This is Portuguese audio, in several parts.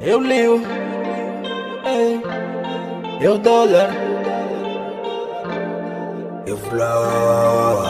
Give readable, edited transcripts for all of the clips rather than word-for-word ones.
Eu ligo, ei, eu dólar, eu flow.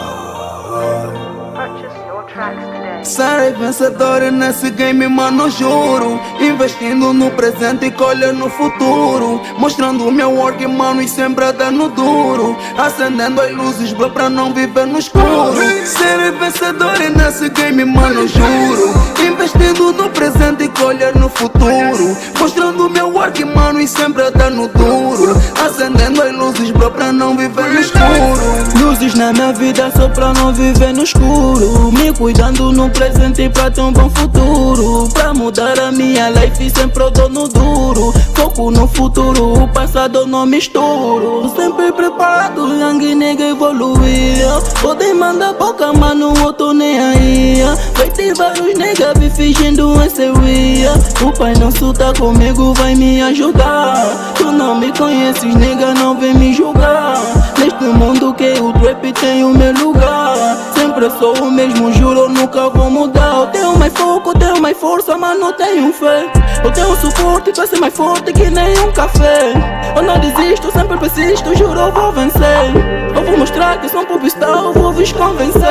Purchase your tracks today. Sai vencedor nesse game, mano, juro. Investindo no presente e colher no futuro. Mostrando o meu work, mano, e sempre dando duro. Acendendo as luzes, bro, pra não viver no escuro. Ser vencedor nesse game, mano, juro. Investindo no presente e colher no futuro. Mostrando o meu work, mano, e sempre dando duro. Acendendo as luzes, bro, pra não viver no escuro. Luzes na minha vida só pra não viver no escuro. Me cuidando no presente pra ter um bom futuro. Pra mudar a minha life sempre eu dou no duro. Foco no futuro, o passado eu não misturo. Sempre preparado, young nigga evoluir. Podem mandar boca, mano, eu tô nem aí. Vai ter vários nigga vi fingindo em seu ia. O pai nosso tá comigo, vai me ajudar. Tu não me conheces, nigga, não vem me julgar. Neste mundo que o trap tem o meu lugar. Sempre sou o mesmo, juro, eu nunca vou mudar. Eu tenho mais foco, eu tenho mais força, mas não tenho fé. Eu tenho suporte pra ser mais forte que nem um café. Eu não desisto, sempre persisto, juro, eu vou vencer. Eu vou mostrar que sou um popstar, eu vou vos convencer.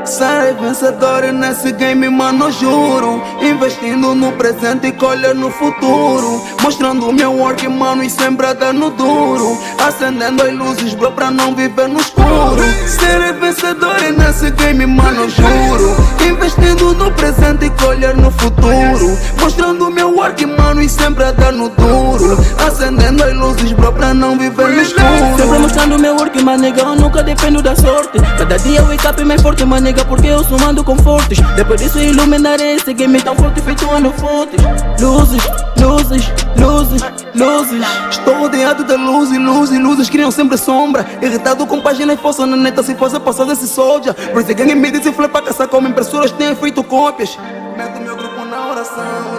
Sai vencedor nesse game, mano, juro. Investindo no presente e colher no futuro. Mostrando o meu work, mano, e sempre dando duro. Acendendo as luzes, bro, pra não viver no escuro. Ser vencedor nesse game, mano, juro. Investindo no presente e colher no futuro. Mostrando o meu work, mano, e sempre dando duro. Acendendo as luzes, bro, pra não viver no escuro. Sempre mostrando o meu work, mas nega, eu nunca dependo da sorte. Cada dia eu wake up mais forte, mas nega, porque eu sou ando com fortes. Depois disso iluminarei esse game tão forte feito ano fontes. Luzes, luzes, luzes, luzes. Estou rodeado de luzes, luzes, luzes criam sempre sombra. Irritado com páginas falsas na neta, se fosse passar desse soldier. Por esse gangue me desinflei pra caçar como impressoras têm feito cópias. Meto meu grupo na oração.